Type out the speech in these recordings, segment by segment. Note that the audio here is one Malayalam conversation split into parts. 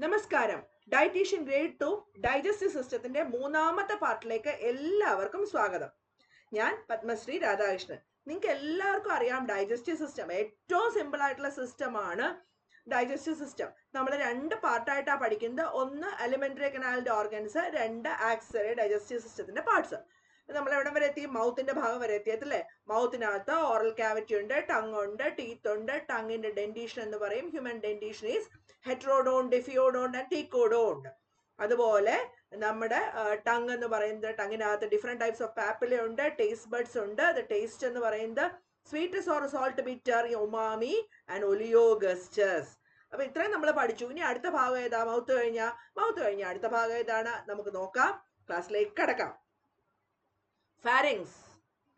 നമസ്കാരം. ഡയറ്റീഷ്യൻ ഗ്രേഡ് 2 ഡൈജസ്റ്റീവ് സിസ്റ്റത്തിന്റെ മൂന്നാമത്തെ പാർട്ടിലേക്ക് എല്ലാവർക്കും സ്വാഗതം. ഞാൻ പത്മശ്രീ രാധാകൃഷ്ണൻ. നിങ്ങൾക്ക് എല്ലാവർക്കും അറിയാം ഡൈജസ്റ്റീവ് സിസ്റ്റം ഏറ്റവും സിമ്പിൾ ആയിട്ടുള്ള സിസ്റ്റമാണ് ഡൈജസ്റ്റീവ് സിസ്റ്റം. നമ്മൾ രണ്ട് പാർട്ടായിട്ടാണ് പഠിക്കുന്നത്. ഒന്ന് എലിമെന്ററി കനാലിന്റെ ഓർഗൻസ്, രണ്ട് ആക്സറി ഡൈജസ്റ്റീവ് സിസ്റ്റത്തിന്റെ പാർട്സ്. നമ്മൾ എവിടെ വരെ എത്തി? മൗത്തിന്റെ ഭാഗം വരെ എത്തിയതല്ലേ? മൗത്തിനകത്ത് ഓറൽ ക്യാവിറ്റി ഉണ്ട്, ടങ് ഉണ്ട്, ടീത്ത് ഉണ്ട്. ടങ്ങിന്റെ ഡെന്റീഷൻ എന്ന് പറയും. Human dentition is heterodont, diphyodont and thecodont. അതുപോലെ നമ്മുടെ ടങ് എന്ന് പറയുന്നത്, ടങ്ങിനകത്ത് ഡിഫറെന്റ് ടൈപ്സ് ഓഫ് പാപ്പില ഉണ്ട്, ടേസ്റ്റ് ബഡ്സ് ഉണ്ട്. ടേസ്റ്റ് എന്ന് പറയുന്നത് sweetness or salt, bitter, umami and oleogustus. അപ്പൊ ഇത്രയും നമ്മൾ പഠിച്ചു. ഇനി അടുത്ത ഭാഗം ഏതാ? മൗത്ത് കഴിഞ്ഞ അടുത്ത ഭാഗം ഏതാണ്? നമുക്ക് നോക്കാം. ക്ലാസ്സിലേക്ക് കടക്കാം. ഫാരിങ്സ്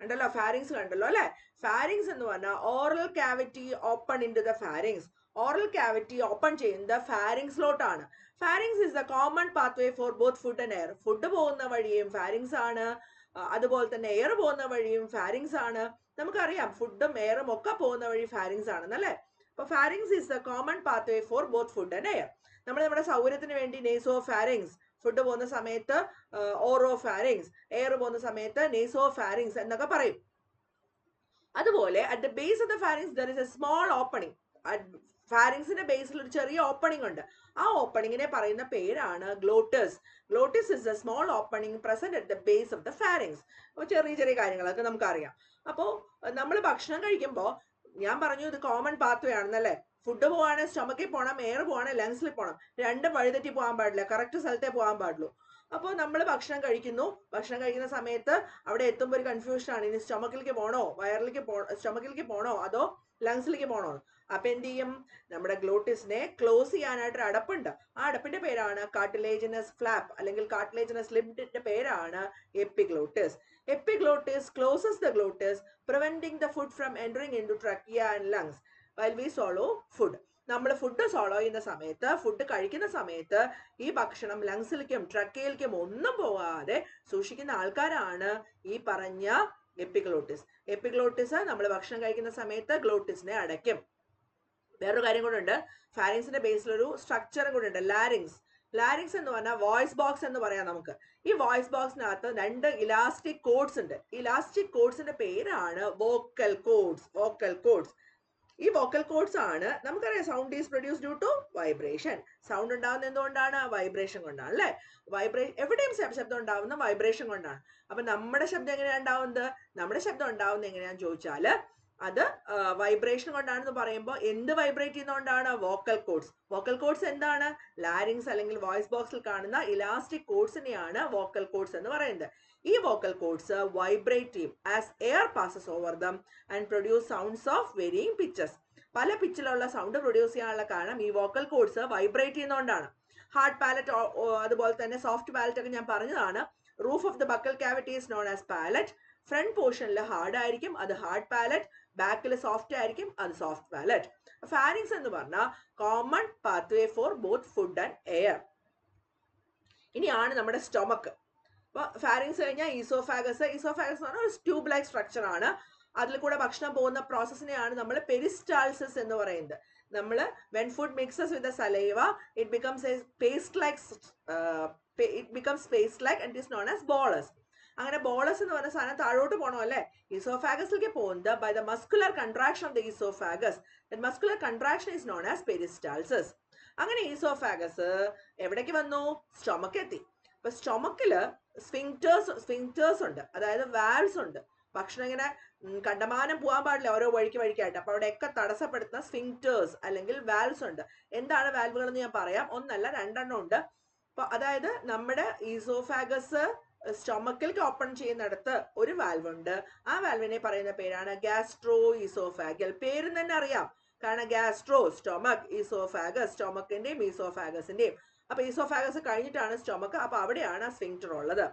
ഉണ്ടല്ലോ, ഫാരിങ്സ് കണ്ടല്ലോ അല്ലെ? ഫാരിങ്സ് എന്ന് പറഞ്ഞാൽ oral cavity open into the pharynx. Oral cavity open ചെയ്യുന്നത് ഫാരിങ്സിലോട്ടാണ്. Pharynx is the common pathway for both food and air. Food പോകുന്ന വഴിയും ഫാരിങ്സ് ആണ്, അതുപോലെ തന്നെ എയർ പോകുന്ന വഴിയും ഫാരിങ്സ് ആണ്. നമുക്കറിയാം ഫുഡും എയറും ഒക്കെ പോകുന്ന വഴി ഫാരിങ്സ് ആണെന്നല്ലേ? അപ്പൊ pharynx is the common pathway for both food and air. നമ്മൾ നമ്മുടെ സൗകര്യത്തിന് വേണ്ടി നേസോ ഫാരിങ്സ്, ഫുഡ് പോകുന്ന സമയത്ത് ഓറോ ഫാരിങ്സ്, എയർ പോകുന്ന സമയത്ത് നേസോ ഫാരിങ്സ് എന്നൊക്കെ പറയും. അതുപോലെ at the base of the pharynx there is a small opening. ഫാരിങ്സിന്റെ ബേസിൽ ഒരു ചെറിയ ഓപ്പണിംഗ് ഉണ്ട്. ആ ഓപ്പണിങ്ങിനെ പറയുന്ന പേരാണ് glottis. Glottis is a small opening present at the base of the pharynx. അപ്പോൾ ചെറിയ ചെറിയ കാര്യങ്ങളൊക്കെ നമുക്കറിയാം. അപ്പോൾ നമ്മൾ ഭക്ഷണം കഴിക്കുമ്പോൾ ഞാൻ പറഞ്ഞു ഇത് കോമൺ പാത്വേ ആണെന്നല്ലേ? ഫുഡ് പോവാണെങ്കിൽ സ്റ്റൊമക്കിൽ പോകണം, എയർ പോവാണെങ്കിൽ ലങ്സിൽ പോകണം. രണ്ടും വഴിതെറ്റി പോകാൻ പാടില്ല, കറക്റ്റ് സ്ഥലത്തേ പോകാൻ പാടുള്ളൂ. അപ്പോൾ നമ്മൾ ഭക്ഷണം കഴിക്കുന്ന സമയത്ത് അവിടെ എത്തുമ്പോൾ ഒരു കൺഫ്യൂഷൻ ആണ്. ഇനി സ്റ്റൊമക്കിലേക്ക് പോകണോ, സ്റ്റൊമക്കിലേക്ക് പോകണോ അതോ ലങ്സിലേക്ക് പോകണോ? അപ്പൊ എന്ത് ചെയ്യും? നമ്മുടെ ഗ്ലോട്ടിസിനെ ക്ലോസ് ചെയ്യാനായിട്ട് ഒരു അടപ്പുണ്ട്. ആ അടപ്പിന്റെ പേരാണ് കാർട്ടിലേജിനസ് ഫ്ലാപ്പ് അല്ലെങ്കിൽ കാർട്ടിലേജിനസ് ലിഡിന്റെ പേരാണ് epiglottis. Epiglottis closes the glottis, preventing the food from entering in to trachea and lungs while we swallow food. നമ്മൾ ഫുഡ് സോളോ ചെയ്യുന്ന സമയത്ത്, ഫുഡ് കഴിക്കുന്ന സമയത്ത് ഈ ഭക്ഷണം ലങ്സിലേക്കും ട്രക്കയിലേക്കും ഒന്നും പോകാതെ സൂക്ഷിക്കുന്ന ആൾക്കാരാണ് ഈ പറഞ്ഞ എപ്പിഗ്ലോട്ടിസ്. എപ്പിഗ്ലോട്ടിസ് നമ്മൾ ഭക്ഷണം കഴിക്കുന്ന സമയത്ത് ഗ്ലോട്ടിസിനെ അടയ്ക്കും. വേറൊരു കാര്യം കൂടെ ഉണ്ട്. ഫാരിങ്സിന്റെ ബേസിലൊരു സ്ട്രക്ചറും കൂടെ ഉണ്ട്, ലാരിങ്സ്. ലാരിങ്സ് എന്ന് പറഞ്ഞാൽ വോയിസ് ബോക്സ് എന്ന് പറയാം നമുക്ക്. ഈ വോയിസ് ബോക്സിനകത്ത് രണ്ട് ഇലാസ്റ്റിക് കോഡ്സ് ഉണ്ട്. ഇലാസ്റ്റിക് കോഡ്സിന്റെ പേരാണ് വോക്കൽ കോഡ്സ്. ഈ വോക്കൽ കോഡ്സ് ആണ്, നമുക്കറിയാം sound is produce due to vibration. Sound ഉണ്ടാവുന്നത് എന്തുകൊണ്ടാണ്? വൈബ്രേഷൻ കൊണ്ടാണ് അല്ലെ? എവിടെയും ശബ്ദം ഉണ്ടാവുന്ന വൈബ്രേഷൻ കൊണ്ടാണ്. അപ്പൊ നമ്മുടെ ശബ്ദം എങ്ങനെയാണ് ഉണ്ടാവുന്നത്? നമ്മുടെ ശബ്ദം ഉണ്ടാവുന്നത് എങ്ങനെയാന്ന് ചോദിച്ചാല് അത് വൈബ്രേഷൻ കൊണ്ടാണെന്ന് പറയുമ്പോൾ എന്ത് വൈബ്രേറ്റ് ചെയ്യുന്നതുകൊണ്ടാണ്? Vocal cords. വോക്കൽ കോഡ്സ് എന്താണ്? ലാരിങ്സ് അല്ലെങ്കിൽ വോയിസ് ബോക്സിൽ കാണുന്ന ഇലാസ്റ്റിക് കോഡ്സിനെയാണ് വോക്കൽ കോഡ്സ് എന്ന് പറയുന്നത്. ഈ വോക്കൽ കോഡ്സ് വൈബ്രേറ്റ് ചെയ്യും as air passes over them and produce sounds of varying pitches. പല പിച്ചിലുള്ള സൗണ്ട് പ്രൊഡ്യൂസ് ചെയ്യാനുള്ള കാരണം ഈ വോക്കൽ കോഡ്സ് വൈബ്രേറ്റ് ചെയ്യുന്നതുകൊണ്ടാണ്. ഹാർഡ് പാലറ്റ്, അതുപോലെ തന്നെ സോഫ്റ്റ് പാലറ്റ് ഒക്കെ ഞാൻ പറഞ്ഞതാണ്. Roof of the buccal cavity is known as palate. Front പോർഷനിൽ ഹാർഡ് ആയിരിക്കും, അത് ഹാർഡ് പാലറ്റ്. ബാക്കിൽ സോഫ്റ്റ് ആയിരിക്കും, അത് സോഫ്റ്റ് പാലറ്റ്. ഫാരിങ്സ് എന്ന് പറഞ്ഞാൽ common pathway for both food and air. ഇനിയാണ് നമ്മുടെ സ്റ്റൊമക്ക്. അപ്പൊ ഫാരിങ്സ് കഴിഞ്ഞാൽ ഈസോഫാഗസ് എന്ന് പറഞ്ഞാൽ ഒരു ട്യൂബ് ലൈക്ക് സ്ട്രക്ചർ ആണ്. അതിൽ കൂടെ ഭക്ഷണം പോകുന്ന പ്രോസസ്സിനെയാണ് നമ്മൾ പെരിസ്റ്റാൾസിസ് എന്ന് പറയുന്നത്. നമ്മൾ when food mixes with the saliva it becomes a paste like and it is known as bolus. അങ്ങനെ ബോളസ് എന്ന് പറഞ്ഞ സാധനം താഴോട്ട് പോകണം അല്ലേ? ഈസോഫാഗസിലേക്ക് പോകുന്നത് by the muscular contraction of the oesophagus. That muscular contraction is known as peristalsis. അങ്ങനെ ഈസോഫാഗസ് എവിടേക്ക് വന്നു? സ്റ്റൊമക്ക് എത്തി. അപ്പൊ സ്റ്റൊമക്കില് സ്ഫിങ്ക്റ്റേഴ്സ് ഉണ്ട്, അതായത് വാൽവ്സ് ഉണ്ട്. ഭക്ഷണം ഇങ്ങനെ കണ്ടമാനം പോകാൻ പാടില്ല ഓരോ വഴിക്കായിട്ട്. അപ്പൊ അവിടെയൊക്കെ തടസ്സപ്പെടുത്തുന്ന സ്ഫിങ്ക്റ്റേഴ്സ് അല്ലെങ്കിൽ വാൽവ്സ് ഉണ്ട്. എന്താണ് വാൽവുകൾ എന്ന് ഞാൻ പറയാം. ഒന്നല്ല, രണ്ടെണ്ണം ഉണ്ട്. അപ്പൊ അതായത് നമ്മുടെ ഈസോഫാഗസ് സ്റ്റൊമക്കിലേക്ക് ഓപ്പൺ ചെയ്യുന്നിടത്ത് ഒരു വാൽവ് ഉണ്ട്. ആ വാൽവിനെ പറയുന്ന പേരാണ് ഗാസ്ട്രോ ഈസോഫാഗൽ. പേര് തന്നെ അറിയാം, കാരണം ഗാസ്ട്രോ, സ്റ്റൊമക്, ഈസോഫാഗസ്, സ്റ്റൊമക്കിന്റെയും ഈസോഫാഗസിന്റെയും. അപ്പൊ ഈസോഫാഗസ് കഴിഞ്ഞിട്ടാണ് സ്റ്റൊമക്ക്. അപ്പൊ അവിടെയാണ് സ്ഫിങ്ക്റ്റർ ഉള്ളത്.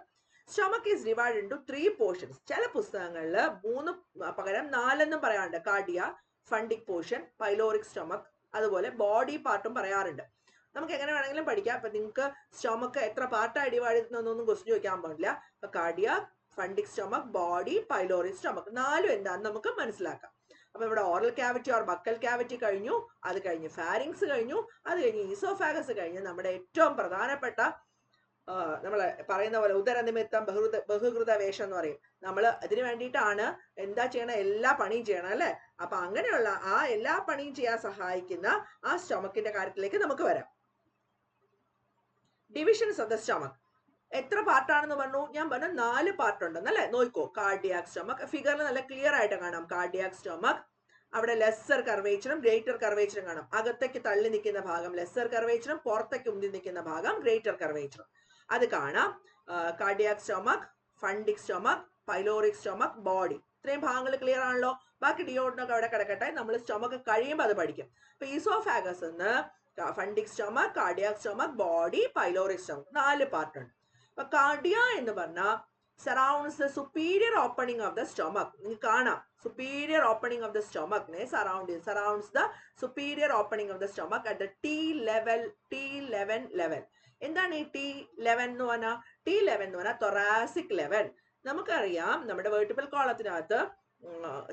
Stomach is divide in to 3 portions. ചില പുസ്തകങ്ങളിൽ 3 പകരം 4 പറയാറുണ്ട്. Cardia, fundic portion, pyloric stomach, അതുപോലെ ബോഡി പാർട്ടും പറയാറുണ്ട്. നമുക്ക് എങ്ങനെ വേണമെങ്കിലും പഠിക്കാം. അപ്പൊ നിങ്ങൾക്ക് സ്റ്റൊമക്ക് എത്ര പാർട്ടായി ഡിവൈഡ് ചെയ്യുന്നൊന്നും ക്വസ്റ്റ്യൻ ചോദിക്കാൻ പാടില്ല. അപ്പൊ cardia, fundic stomach, body, pyloric stomach, 4 എന്താണെന്ന് നമുക്ക് മനസ്സിലാക്കാം. അപ്പൊ ഇവിടെ oral cavity or buccal cavity കഴിഞ്ഞു, അത് കഴിഞ്ഞ് ഫാരിങ്സ് കഴിഞ്ഞു, അത് കഴിഞ്ഞ് ഈസോഫാഗസ് കഴിഞ്ഞ് നമ്മുടെ ഏറ്റവും പ്രധാനപ്പെട്ട നമ്മൾ പറയുന്ന പോലെ ഉദരനിമിത്തം ബഹുകൃത വേഷം എന്ന് പറയും. നമ്മൾ അതിന് വേണ്ടിയിട്ടാണ് എന്താ ചെയ്യണം, എല്ലാ പണിയും ചെയ്യണം അല്ലെ. അപ്പൊ അങ്ങനെയുള്ള ആ എല്ലാ പണിയും ചെയ്യാൻ സഹായിക്കുന്ന ആ സ്റ്റൊമക്കിന്റെ കാര്യത്തിലേക്ക് നമുക്ക് വരാം. ഡിവിഷൻസ് ഓഫ് ദ സ്റ്റൊമക് എത്ര പാർട്ടാണെന്ന് പറഞ്ഞു? ഞാൻ പറഞ്ഞു 4 പാർട്ട് ഉണ്ടെന്നല്ലേ. നോക്കോ, കാർഡിയാക് സ്റ്റൊമക് ഫിഗറിൽ നല്ല ക്ലിയർ ആയിട്ട് കാണാം. കാർഡിയാക് സ്റ്റൊമക്, അവിടെ ലെസ്സർ കർവേച്ചറും ഗ്രേറ്റർ കർവേച്ചറും കാണാം. അകത്തേക്ക് തള്ളി നിൽക്കുന്ന ഭാഗം ലെസ്സർ കർവേച്ചറും പുറത്തേക്ക് ഉന്തി നിൽക്കുന്ന ഭാഗം ഗ്രേറ്റർ കർവേച്ചറും അത് കാണാം. Cardiac stomach, fundic stomach, pyloric stomach, body, ഇത്രയും ഭാഗങ്ങൾ ക്ലിയർ ആണല്ലോ. ബാക്കി ഡിയോഡിനൊക്കെ അവിടെ കിടക്കട്ടെ, നമ്മൾ സ്റ്റൊമക് കഴിയുമ്പോൾ അത് പഠിക്കും. അപ്പൊ ഈസോഫാഗസ് എന്ന് fundic stomach, cardiac stomach, body, pyloric stomach 4 part ഉണ്ട്. അപ്പൊ കാർഡിയ എന്ന് പറഞ്ഞാൽ surrounds the superior opening of the stomach. നിങ്ങൾക്ക് കാണാം superior opening of the stomach ne surrounds the superior opening of the stomach at the T11 level. എന്താണ് ഈ T11 എന്ന് പറഞ്ഞാൽ? T11 എന്ന് പറഞ്ഞാൽ thoracic level. നമുക്കറിയാം നമ്മുടെ വെർട്ടിബിൾ കോളത്തിനകത്ത്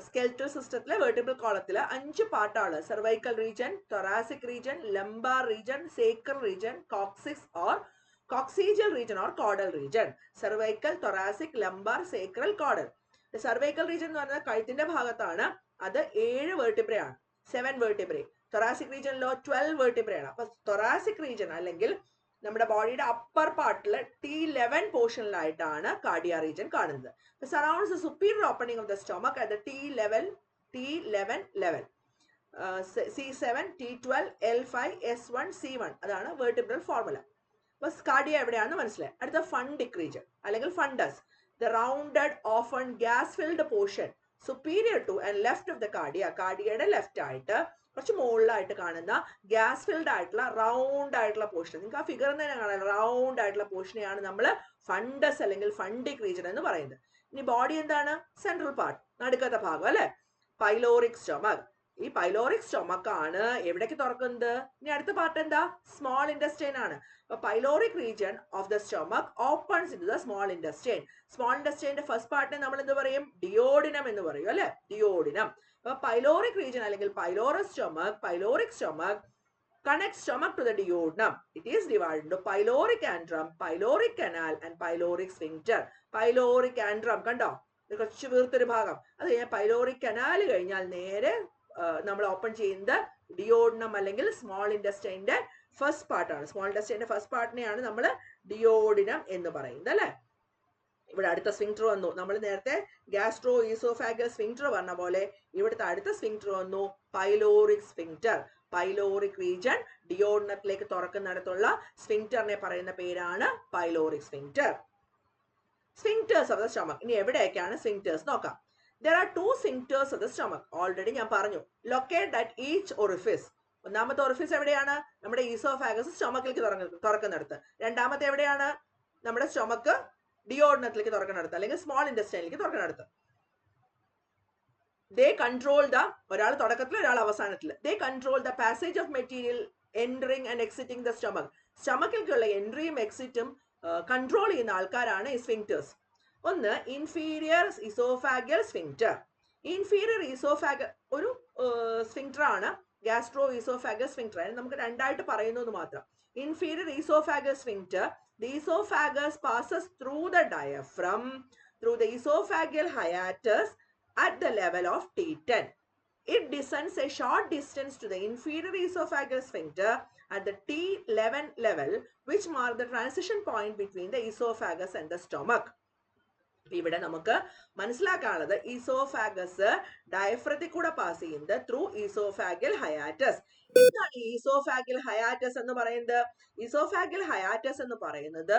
സ്കെൽറ്റൽ സിസ്റ്റത്തിലെ വെർട്ടിബിൾ കോളത്തിൽ 5 പാർട്ടാണ്. Cervical region, thoracic region, lumbar region, sacral region, coccyx or coccygeal region or caudal region. Cervical, thoracic, lumbar, sacral, caudal. Cervical region എന്ന് പറഞ്ഞാൽ കഴുത്തിന്റെ ഭാഗത്താണ്. അത് 7 vertebrae ആണ്, 7 vertebrae. thoracic region ലോ 12 vertebrae ആണ്. അപ്പൊ thoracic region അല്ലെങ്കിൽ നമ്മുടെ ബോഡിയുടെ അപ്പർ പാർട്ടിൽ T11 പോർഷനിലായിട്ടാണ് കാർഡിയ റീജൻ കാണുന്നത്. surrounds the superior opening of the stomach at the T11 level. C7, T12, L5, S1, C1 അതാണ് vertebral formula. കാർഡിയ എവിടെയാണെന്ന് മനസ്സിലായി. അടുത്ത ഫണ്ടിക് റീജൻ അല്ലെങ്കിൽ fundus, the rounded often gas filled portion superior to and left of the cardia. കാർഡിയയുടെ ലെഫ്റ്റ് ആയിട്ട് കുറച്ച് മുകളിലായിട്ട് കാണുന്ന ഗ്യാസ് ഫിൽഡ് ആയിട്ടുള്ള റൗണ്ട് ആയിട്ടുള്ള പോർഷൻ, നിങ്ങൾക്ക് ആ ഫിഗർ തന്നെ കാണാം. റൗണ്ട് ആയിട്ടുള്ള പോർഷനെയാണ് നമ്മൾ ഫണ്ടസ് അല്ലെങ്കിൽ ഫണ്ടിക് റീജൻ എന്ന് പറയുന്നത്. ഇനി ബോഡി എന്താണ്? സെൻട്രൽ പാർട്ട്, നടുക്കത്തെ ഭാഗം അല്ലെ. പൈലോറിക് സ്റ്റൊമക്, ഈ പൈലോറിക് സ്റ്റൊമക് ആണ് എവിടേക്ക് തുറക്കുന്നത്? ഇനി അടുത്ത പാർട്ട് എന്താ? സ്മോൾ ഇൻഡസ്റ്റൈൻ ആണ്. അപ്പൊ pyloric region of the stomach opens in the small intestine. Small ഇൻഡസ്റ്റൈന്റെ ഫസ്റ്റ് പാർട്ടിനെ നമ്മൾ എന്ത് പറയും? ഡിയോഡിനം എന്ന് പറയും അല്ലെ, ഡിയോഡിനം. അപ്പൊ പൈലോറിക് റീജിയൻ അല്ലെങ്കിൽ pyloric stomach connects stomach to the duodenum. It is divided into pyloric antrum, pyloric canal and pyloric sphincter. Pyloric antrum കണ്ടോ, കുറച്ച് വീർത്തൊരു ഭാഗം. അത് കഴിഞ്ഞാൽ പൈലോറിക് കനാൽ കഴിഞ്ഞാൽ നേരെ നമ്മൾ ഓപ്പൺ ചെയ്യുന്നത് ഡിയോഡിനം അല്ലെങ്കിൽ സ്മോൾ ഇൻഡസ്റ്റൈൻ്റെ ഫസ്റ്റ് പാർട്ടാണ്. സ്മോൾ ഇൻഡസ്റ്റൈൻ്റെ ഫസ്റ്റ് പാർട്ടിനെയാണ് നമ്മൾ ഡിയോഡിനം എന്ന് പറയുന്നത് അല്ലെ. ഇവിടെ അടുത്ത സ്ഫിങ്ക്ടർ വന്നു. നമ്മൾ നേരത്തെ ഗ്യാസ്ട്രോ ഈസോഫാഗൽ സ്ഫിങ്ക്ടർ പറഞ്ഞ പോലെ ഇവിടുത്തെ അടുത്ത സ്ഫിങ്ക്ടർ വന്നു പൈലോറിക് സ്ഫിങ്ക്ടർ. പൈലോറിക് റീജൻ ഡിയോഡിനത്തിലേക്ക് തുറക്കുന്നിടത്തുള്ള സ്ഫിങ്ക്ടറിനെ പറയുന്ന പേരാണ് pyloric sphincter. Sphincters of the stomach. ഇനി എവിടെയൊക്കെയാണ് സ്ഫിങ്ക്ടേഴ്സ് നോക്കാം. There are 2 sphincters of the stomach. Already ഞാൻ പറഞ്ഞു. Locate at each orifice. ഒന്നാമത്തെ orifice എവിടെയാണ്? നമ്മുടെ ഈസോഫാഗസ് സ്റ്റൊമക്കിലേക്ക് തുറക്കുന്നിടത്ത്. രണ്ടാമത്തെ എവിടെയാണ്? നമ്മുടെ സ്റ്റൊമക്ക് ഡിയോഡിനത്തിലേക്ക് തുറക്കുന്നിടത്ത് അല്ലെങ്കിൽ സ്മോൾ ഇൻഡസ്റ്റൈനിലേക്ക് തുറക്കുന്നിടത്ത്. They control the, ഒരാൾ തുടക്കത്തിൽ ഒരാൾ അവസാനത്തിൽ. They control the passage of material entering and exiting the stomach. സ്റ്റൊമക്കിലേക്കുള്ള എൻട്രിയും എക്സിറ്റും കൺട്രോൾ ചെയ്യുന്ന ആൾക്കാരാണ് ഈ സ്ഫിങ്ക്ടേഴ്സ്. ഒന്ന് ഇൻഫീരിയർ ഈസോഫാഗൽ സ്ഫിങ്ക്ടർ. ഇൻഫീരിയർ ഈസോഫാഗൽ ഒരു സ്ഫിങ്ക്ടർ ആണ്, ഗ്യാസ്ട്രോ ഈസോഫാഗൽ സ്ഫിങ്ക്ടർ. അതിന് നമുക്ക് രണ്ടായിട്ട് പറയുന്നു മാത്രം. Inferior oesophageal sphincter, the esophagus passes through the diaphragm through the esophageal hiatus at the level of T10. It descends a short distance to the inferior esophageal sphincter at the T11 level, which mark the transition point between the esophagus and the stomach. ഇവിടെ നമുക്ക് മനസ്സിലാക്കാനുള്ളത് ഈസോഫാഗസ് ഡയഫ്രത്തിൽ കൂടെ പാസ് ചെയ്യുന്നത് ത്രൂ ഈസോഫാഗൽ ഹയാറ്റസ്. എന്താണ് ഈസോഫാഗൽ ഹയാറ്റസ് എന്ന് പറയുന്നത്? ഈസോഫാഗൽ ഹയാറ്റസ് എന്ന് പറയുന്നത്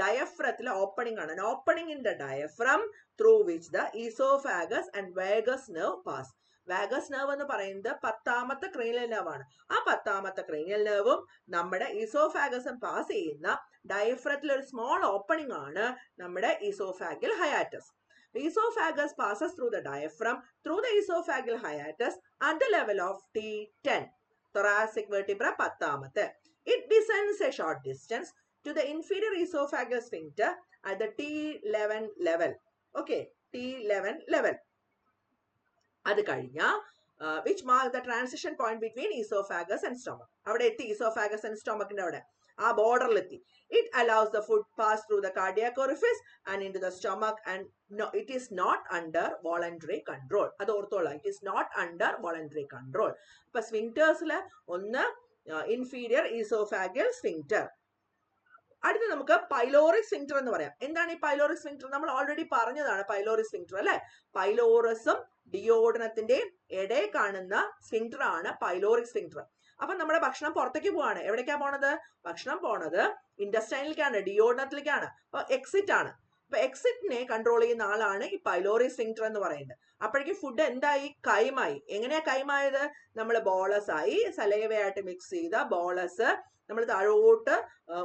ഡയഫ്രത്തിലെ ഓപ്പണിംഗ് ആണ്. Opening in the diaphragm through which the oesophagus and Vegas nerve pass. Vagus nerve എന്ന് പറയുന്നത് 10ാമത്തെ ക്രേനിയൽ നെർവ് ആണ്. ആ 10ാമത്തെ ക്രേനിയൽ നെർവും നമ്മുടെ ഈസോഫാഗസും പാസ് ചെയ്യുന്ന ഡയഫ്രത്തിൽ ഒരു സ്മോൾ ഓപ്പണിംഗ് ആണ് നമ്മുടെ oesophageal hiatus. Esophagus passes through the diaphragm through the esophageal hiatus at the level of T10. Thoracic vertebra 10ാമത്തെ. It descends a short distance to the inferior esophageal sphincter at the T11 level. Okay, T11 level. അത് കഴിഞ്ഞാൽ which mark the transition point between esophagus and stomach. അവിടെ എത്തി esophagus and stomachന്റെ അവിടെ ആ ബോർഡറിലെത്തി. It allows the food pass through the cardiac orifice and into the stomach, and no, it is not under voluntary control. അത് ഓർത്തോളാം, it is not under voluntary control. അപ്പൊ സ്ഫിങ്ക്ടേഴ്സില് ഒന്ന് inferior esophageal sphincter. അടുത്ത് നമുക്ക് പൈലോറിക് സ്ഫിങ്ക്ടർ എന്ന് പറയാം. എന്താണ് ഈ പൈലോറിക് സ്ഫിങ്ക്ടർ? നമ്മൾ ഓൾറെഡി പറഞ്ഞതാണ് പൈലോറിക് സ്ഫിങ്ക്ടർ അല്ലെ. പൈലോറസും ഡിയോഡനത്തിന്റെയും ഇടയിൽ കാണുന്ന സ്ഫിങ്ക്ടർ ആണ് പൈലോറിക് സ്ഫിങ്ക്ടർ. അപ്പൊ നമ്മുടെ ഭക്ഷണം പുറത്തേക്ക് പോവാണ്. എവിടേക്കാ പോണത്? ഭക്ഷണം പോണത് ഇൻഡസ്റ്റൈനിലേക്കാണ്, ഡിയോഡനത്തിലേക്കാണ്. അപ്പൊ എക്സിറ്റ് ആണ്. അപ്പൊ എക്സിറ്റിനെ കൺട്രോൾ ചെയ്യുന്ന ആളാണ് ഈ പൈലോറിക് സ്ഫിങ്ക്ടർ എന്ന് പറയുന്നത്. അപ്പോഴേക്കും ഫുഡ് എന്തായി? കൈമായി. എങ്ങനെയാ കൈമായത്? നമ്മൾ ബോളസ് ആയി, സലൈവയായിട്ട് മിക്സ് ചെയ്ത ബോളസ് നമ്മൾ താഴോട്ട്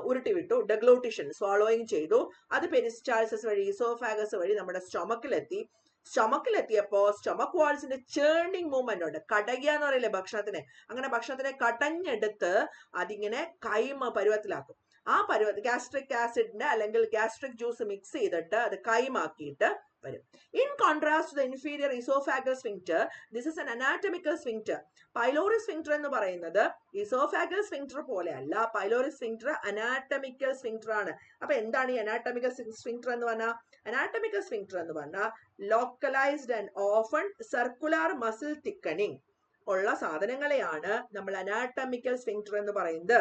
ഉരുട്ടി വിട്ടു, ഡെഗ്ലൂട്ടിഷൻ സ്വാളോയിങ് ചെയ്തു. അത് പെരിസ്റ്റാൾസിസ് വഴി ഈസോഫാഗസ് വഴി നമ്മുടെ സ്റ്റൊമക്കിലെത്തി. സ്റ്റൊമക്കിലെത്തിയപ്പോ സ്റ്റൊമക് വാൾസിന്റെ ചേർണിങ് മൂവ്മെന്റ് ഉണ്ട്. കടയുക എന്ന് പറയില്ലേ ഭക്ഷണത്തിനെ, അങ്ങനെ ഭക്ഷണത്തിനെ കടഞ്ഞെടുത്ത് അതിങ്ങനെ കൈമ പരുവത്തിലാക്കും. ആ പരുവത്തിൽ ഗാസ്ട്രിക് ആസിഡിന്റെ അല്ലെങ്കിൽ ഗാസ്ട്രിക് ജ്യൂസ് മിക്സ് ചെയ്തിട്ട് അത് കൈമാക്കിയിട്ട് വരും. In contrast to the inferior oesophageal sphincter, this is an anatomical sphincter. Pyloric sphincter എന്ന് പറയുന്നത് ഈസോഫാഗൽ സ്ഫിങ്ക്ടർ പോലെ അല്ല. പൈലോറിക് സ്ഫിങ്ക്ടർ അനാറ്റമിക്കൽ സ്ഫിങ്ക്ടർ ആണ്. അപ്പൊ എന്താണ് ഈ അനാറ്റമിക്കൽ സ്ഫിങ്ക്ടർ എന്ന് പറഞ്ഞാൽ? അനാറ്റമിക്കൽ സ്ഫിങ്ക്ടർ എന്ന് പറഞ്ഞാൽ localised and often circular muscle thickening ഉള്ള സാധനങ്ങളെയാണ് നമ്മൾ അനാറ്റമിക്കൽ സ്ഫിങ്ക്ടർ എന്ന് പറയുന്നത്.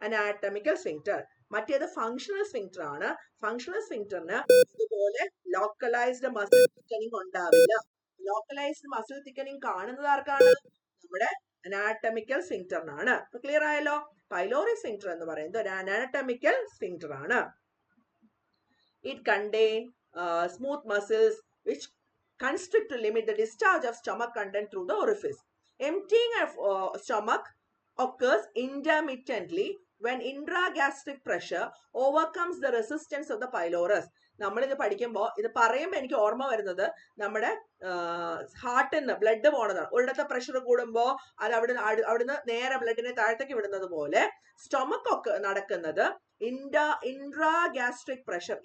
അനാറ്റമിക്കൽ സ്ഫിങ്ക്ടർ. മറ്റേത് ഫങ്ഷണൽ സ്ഫിങ്ക്ടർ ആണ്. ഫങ്ഷണൽ സ്ഫിങ്ക്ടറിന് ഇതുപോലെ ലോക്കലൈസ്ഡ് മസിൽ തിക്കനിങ് ഉണ്ടാവില്ല. ലോക്കലൈസ്ഡ് മസിൽ തിക്കനിങ് കാണുന്നത് ആർക്കാണ്? നമ്മുടെ അനാറ്റമിക്കൽ സ്ഫിങ്ക്ടറിനാണ്. ക്ലിയർ ആയല്ലോ? പൈലോറിക് സ്ഫിങ്ക്ടർ എന്ന് പറയുന്നത് ഒരു അനാറ്റമിക്കൽ സ്ഫിങ്ക്ടർ ആണ്. It contain smooth muscles which constrict to limit the discharge of stomach content through the orifice. Emptying of stomach occurs intermittently when intragastric pressure overcomes the resistance of the pylorus. നമ്മളിത് പഠിക്കുമ്പോൾ ഇത് പറയുമ്പോൾ എനിക്ക് ഓർമ്മ വരുന്നത് നമ്മുടെ ഹാർട്ടിൽ നിന്ന് ബ്ലഡ് പോണതാണ്. ഒരിടത്തെ പ്രഷർ കൂടുമ്പോൾ അത് അവിടുന്ന് നേരെ ബ്ലഡിനെ താഴത്തേക്ക് വിടുന്നത് പോലെ സ്റ്റൊമക് ഒക്കെ നടക്കുന്നത് intragastric pressure.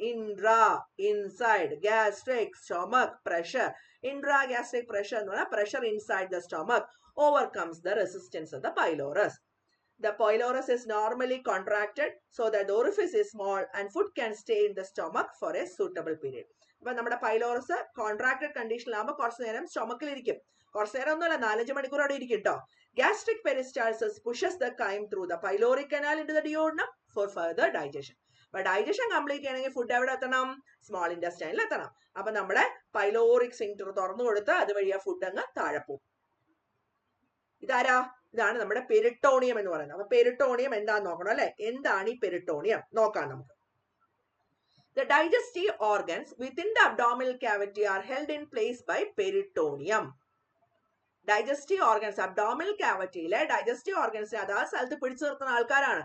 Inside gastric stomach pressure. Intragastric pressure എന്ന് പറഞ്ഞാൽ pressure inside the stomach overcomes the resistance of the pylorus. The pylorus is normally contracted so that the orifice is small and food can stay in the stomach for a suitable period. അപ്പൊ നമ്മുടെ പൈലോറസ് കോൺട്രാക്റ്റഡ് കണ്ടീഷനിലാകുമ്പോൾ കുറച്ചു നേരം സ്റ്റൊമക്കിൽ ഇരിക്കും. കുറച്ചു നേരം ഒന്നുമല്ല, 4-5 മണിക്കൂർ അവിടെ ഇരിക്കും കേട്ടോ. Gastric peristalsis pushes the chyme through the pyloric canal into the duodenum for further digestion. അപ്പൊ ഡൈജഷൻ കംപ്ലീറ്റ് ചെയ്യണമെങ്കിൽ ഫുഡ് എവിടെ എത്തണം? സ്മോൾ ഇൻഡസ്റ്റൈനിൽ എത്തണം. അപ്പൊ നമ്മുടെ പൈലോറിക് സ്ഫിങ്ക്ടർ തുറന്നു കൊടുത്ത് അതുവഴി ആ ഫുഡ് അങ്ങ് താഴെ പോകും. ഇതാണ് നമ്മുടെ പെരിട്ടോണിയം എന്ന് പറയുന്നത്. അപ്പൊ പെരിട്ടോണിയം എന്താന്ന് നോക്കണം അല്ലെ. എന്താണ് ഈ പെരിട്ടോണിയം നോക്കാം നമുക്ക്. The digestive organs within the abdominal cavity are held in place by peritoneum. Digestive organs abdominal ക്യാവിറ്റിയിലെ ഡൈജസ്റ്റീവ് ഓർഗൻസിനെ അതാത് സ്ഥലത്ത് പിടിച്ചു നിർത്തുന്ന ആൾക്കാരാണ്.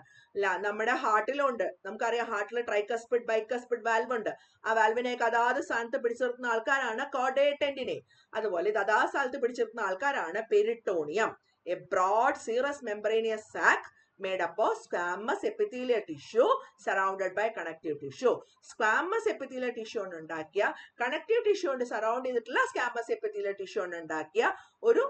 നമ്മുടെ ഹാർട്ടിലുണ്ട്. നമുക്കറിയാം ഹാർട്ടിൽ ട്രൈകസ്പിഡ് ബൈകസ്പിഡ് വാൽവ് ഉണ്ട്. ആ വാൽവിനെയൊക്കെ അതാത് സ്ഥാനത്ത് പിടിച്ചു നിർത്തുന്ന ആൾക്കാരാണ് കോർഡേറ്റന്റിനെ. അതുപോലെ ഇത് അതാത് സ്ഥലത്ത് പിടിച്ചു നിർത്തുന്ന ആൾക്കാരാണ് peritoneum. A broad serous membranous sac made up of squamous epithelial tissue surrounded by connective tissue. Squamous epithelial tissue കൊണ്ട് ഉണ്ടാക്കിയ കണക്റ്റീവ് ടിഷ്യൂ കൊണ്ട് സറൗണ്ട് ചെയ്തിട്ടുള്ള സ്ക്വാമസ് എപ്പിത്തീലിയൽ ടിഷ്യൂ കൊണ്ട് ഉണ്ടാക്കിയ ഒരു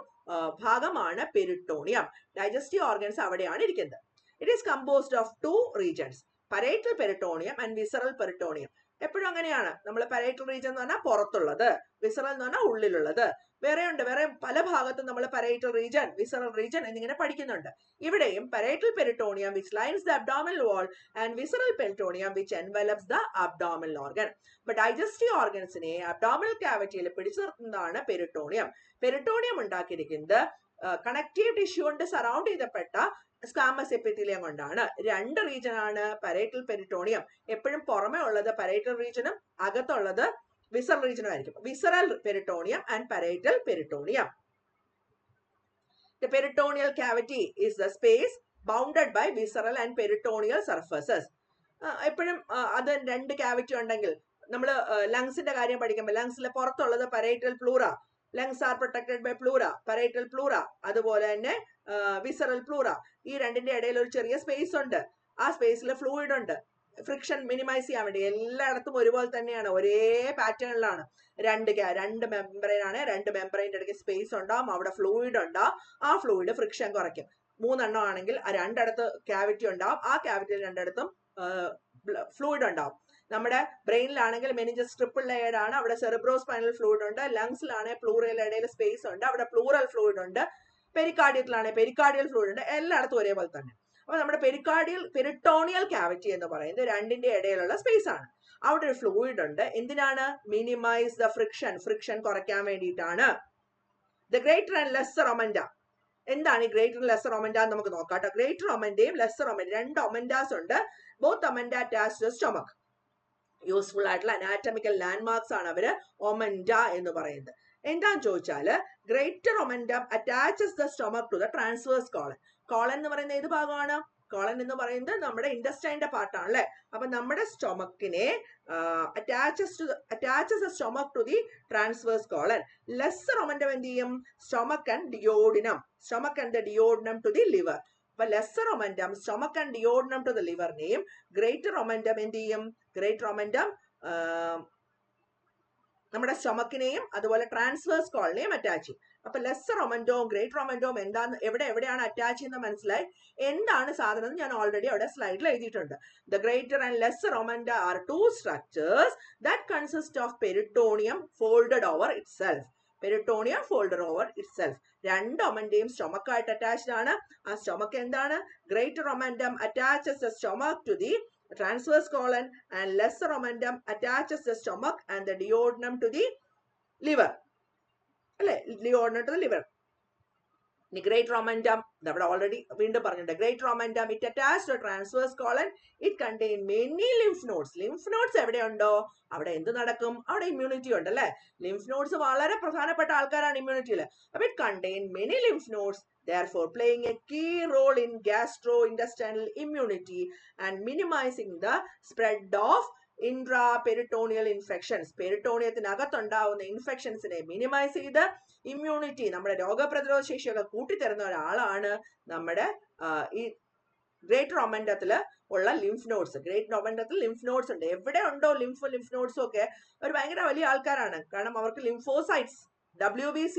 ഭാഗമാണ് പെരിട്ടോണിയം. ഡൈജസ്റ്റീവ് ഓർഗൻസ് അവിടെയാണ് ഇരിക്കുന്നത്. It is composed of 2 regions, parietal peritoneum and visceral peritoneum. എപ്പോഴും അങ്ങനെയാണ്. നമ്മൾ പരേറ്റൽ റീജിയൻ എന്ന് പറഞ്ഞാൽ പുറത്തുള്ളത്, വിസറൽ എന്ന് പറഞ്ഞാൽ ഉള്ളിലുള്ളത്. വേറെ പല ഭാഗത്തും നമ്മൾ പരേറ്റൽ റീജിയൻ, വിസറൽ റീജിയൻ എന്നിങ്ങനെ പഠിക്കുന്നുണ്ട്. ഇവിടെയും പരേറ്റൽ peritoneum which lines the abdominal wall and visceral peritoneum which envelops the abdominal organ. അപ്പൊ ഡൈജസ്റ്റീവ് ഓർഗൻസിനെ അബ്ഡോമിനൽ ക്യാവിറ്റിയിൽ പിടിച്ചു നിർത്തുന്നതാണ് പെരിട്ടോണിയം. പെരിട്ടോണിയം ഉണ്ടാക്കിയിരിക്കുന്നത് കണക്റ്റീവ് ടിഷ്യൂ കൊണ്ട് സറൗണ്ട് ചെയ്തപ്പെട്ട സ്ക്വാമസ് എപ്പിത്തീലിയം കൊണ്ടാണ്. 2 റീജിയൻ ആണ് പരേറ്റൽ പെരിട്ടോണിയം. എപ്പോഴും പുറമെ ഉള്ളത് പരേറ്റൽ റീജിയനും അകത്തുള്ളത് വിസറൽ റീജിയനും ആയിരിക്കും. Visceral peritoneum and പരേറ്റൽ peritoneum. The peritoneal cavity is the space bounded by visceral and peritoneal surfaces. എപ്പോഴും അത് 2 ക്യാവിറ്റി ഉണ്ടെങ്കിൽ നമ്മൾ ലങ്സിന്റെ കാര്യം പഠിക്കുമ്പോൾ ലങ്സിലെ പുറത്തുള്ളത് parietal pleura. Lungs are protected by pleura, parietal pleura. അതുപോലെ തന്നെ വിസറൽ പ്ലൂറ. ഈ രണ്ടിന്റെ ഇടയിൽ ഒരു ചെറിയ സ്പേസ് ഉണ്ട്. ആ സ്പേസിൽ ഫ്ലൂയിഡ് ഉണ്ട്. ഫ്രിക്ഷൻ മിനിമൈസ് ചെയ്യാൻ വേണ്ടി എല്ലായിടത്തും ഒരുപോലെ തന്നെയാണ്, ഒരേ പാറ്റേണിലാണ്. രണ്ട് മെമ്പറൈൻ ആണ്, രണ്ട് മെമ്പറൈൻ്റെ ഇടയ്ക്ക് സ്പേസ് ഉണ്ടാവും, അവിടെ ഫ്ലൂയിഡ് ഉണ്ടാവും, ആ ഫ്ലൂയിഡ് ഫ്രിക്ഷൻ കുറയ്ക്കും. 3 എണ്ണം ആണെങ്കിൽ രണ്ടിടത്ത് ക്യാവിറ്റി ഉണ്ടാവും, ആ ക്യാവിറ്റിയിൽ രണ്ടിടത്തും ഫ്ലൂയിഡ് ഉണ്ടാവും. നമ്മുടെ ബ്രെയിനിലാണെങ്കിൽ മെനിഞ്ചസ് ട്രിപ്പിൾ ലെയർഡ് ആണ്, അവിടെ സെറിബ്രോസ്പൈനൽ ഫ്ലൂയിഡ് ഉണ്ട്. ലങ്സിലാണെങ്കിൽ പ്ലൂറൽ ഇടയിൽ സ്പേസ് ഉണ്ട്, അവിടെ പ്ലൂറൽ ഫ്ലൂയിഡ് ഉണ്ട്. പെരിക്കാർഡിയത്തിലാണെങ്കിൽ പെരിക്കാർഡിയൽ ഫ്ലൂയിഡ് ഉണ്ട്. എല്ലായിടത്തും ഒരേപോലെ തന്നെ. അപ്പൊ നമ്മുടെ പെരിട്ടോണിയൽ ക്യാവിറ്റി എന്ന് പറയുന്നത് രണ്ടിന്റെ ഇടയിലുള്ള സ്പേസ് ആണ്. അവിടെ ഒരു ഫ്ലൂയിഡ് ഉണ്ട്. എന്തിനാണ്? മിനിമൈസ് ദ ഫ്രിക്ഷൻ കുറയ്ക്കാൻ വേണ്ടിയിട്ടാണ്. The greater and lesser omenta. എന്താണ് ഈ ഗ്രേറ്റർ ലെസ്സർ ഒമൻഡ എന്ന് നമുക്ക് നോക്കാം. ഗ്രേറ്റർ ഒമൻഡയും ലെസ്സർ ഒമൻഡ, 2 ഒമൻഡാസ് ഉണ്ട്. Both omenta attached to stomach. Useful ആയിട്ടുള്ള അനാറ്റമിക്കൽ ലാൻഡ്മാർക്സ് ആണ് അവര് ഒമൻഡ എന്ന് പറയുന്നത്. എന്താന്ന് ചോദിച്ചാല് greater omentum attaches the stomach to the transverse colon. Colon എന്ന് പറയുന്നത് ഏത് ഭാഗമാണ്? കോളൻ എന്ന് പറയുന്നത് നമ്മുടെ ഇൻഡസ്റ്റൈൻ്റെ പാർട്ടാണ് അല്ലെ. അപ്പൊ നമ്മുടെ സ്റ്റൊമക്കിനെ attaches the stomach to the transverse colon. Lesser omentum എന്ത് ചെയ്യും? Stomach and duodenum to the liver. അപ്പൊ lesser omentum stomach and duodenum to the ലിവറിനെയും ഗ്രേറ്റർ ഒമൻഡം എന്ത് ചെയ്യും? ഗ്രേറ്റർ ഒമൻഡം നമ്മുടെ സ്റ്റൊമക്കിനെയും അതുപോലെ ട്രാൻസ്വേഴ്സ് കോളിനെയും അറ്റാച്ച് ചെയ്യും. അപ്പൊ ലെസ്സർ ഒമൻഡവും ഗ്രേറ്റർ ഒമൻഡവും എന്താന്ന് എവിടെയാണ് അറ്റാച്ച് ചെയ്യുന്നത് മനസ്സിലായി. എന്താണ് സാധനം ഞാൻ ഓൾറെഡി അവിടെ സ്ലൈഡിൽ എഴുതിയിട്ടുണ്ട്. The greater and lesser omenta are 2 structures that consist of peritoneum folded over itself. Peritoneum folder over itself. 2 ഒമൻഡയും സ്റ്റൊമക്കായിട്ട് അറ്റാച്ച്ഡ് ആണ്. ആ സ്റ്റൊമക്ക് എന്താണ്? Greater omentum attaches the stomach to the transverse colon and lesser omentum attaches the stomach and the duodenum to the liver. Duodenum to the liver. The greater omentum, that already വീണ്ടും പറഞ്ഞിട്ടുണ്ട്. Greater omentum, it attached to the transverse colon. It contains many lymph nodes. Lymph nodes എവിടെയുണ്ടോ അവിടെ എന്ത് നടക്കും? അവിടെ ഇമ്മ്യൂണിറ്റി ഉണ്ട് അല്ലെ. ലിംഫ് നോഡ്സ് വളരെ പ്രധാനപ്പെട്ട ആൾക്കാരാണ് ഇമ്മ്യൂണിറ്റിയിൽ. അപ്പൊ it contains many lymph nodes, therefore playing a key role in gastrointestinal immunity and minimizing the spread of intraperitoneal infections. പെരിട്ടോണിയത്തിനകത്തുണ്ടാവുന്ന ഇൻഫെക്ഷൻസിനെ മിനിമൈസ് ചെയ്ത് ഇമ്മ്യൂണിറ്റി, നമ്മുടെ രോഗപ്രതിരോധ ശേഷിയൊക്കെ കൂട്ടിത്തരുന്ന ഒരാളാണ് നമ്മുടെ ഈ ഗ്രേറ്റർ ഒമൻഡത്തിൽ ഉള്ള ലിംഫ് നോഡ്സ്. ഗ്രേറ്റർ ഒമൻഡത്തിൽ ലിംഫ് നോഡ്സ് ഉണ്ട്. എവിടെ ഉണ്ടോ ലിംഫ് നോഡ്സും ഒക്കെ ഒരു ഭയങ്കര വലിയ ആൾക്കാരാണ്. കാരണം അവർക്ക് ലിംഫോസൈറ്റ്സ്, WBC,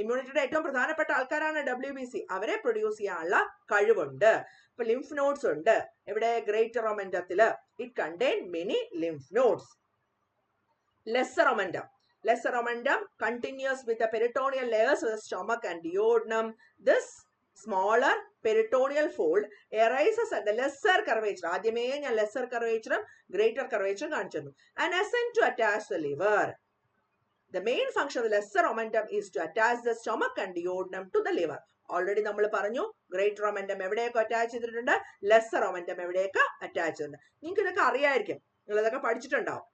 ഇമ്മ്യൂണിറ്റിയുടെ ഏറ്റവും പ്രധാനപ്പെട്ട ആൾക്കാരാണ് WBC. അവരെ പ്രൊഡ്യൂസ് ചെയ്യാനുള്ള കഴിവുണ്ട്. അപ്പൊ ലിംഫ് നോഡ്സ് ഉണ്ട്. എവിടെ? ഗ്രേറ്റർ ഒമൻഡത്തില്. It contain many lymph nodes. Lesser omentum continues with the peritoneal layers of the stomach and duodenum. This smaller peritoneal fold arises at the lesser curvature. ആദ്യമേ ഞാൻ ലെസ്സർ കർവേച്ചറും ഗ്രേറ്റർ കർവേച്ചറും കാണിച്ചു തന്നു. And ascend to attach the liver. The main function of the lesser omentum is to attach the stomach and duodenum to the liver. Already നമ്മൾ പറഞ്ഞു ഗ്രേറ്റർ ഒമൻഡം എവിടെയൊക്കെ അറ്റാച്ച് ചെയ്തിട്ടുണ്ട്, ലെസ്സർ ഒമൻഡം എവിടെയൊക്കെ അറ്റാച്ച് ചെയ്തിട്ടുണ്ട്. നിങ്ങൾക്ക് ഇതൊക്കെ അറിയായിരിക്കും, നിങ്ങൾ ഇതൊക്കെ പഠിച്ചിട്ടുണ്ടാവും.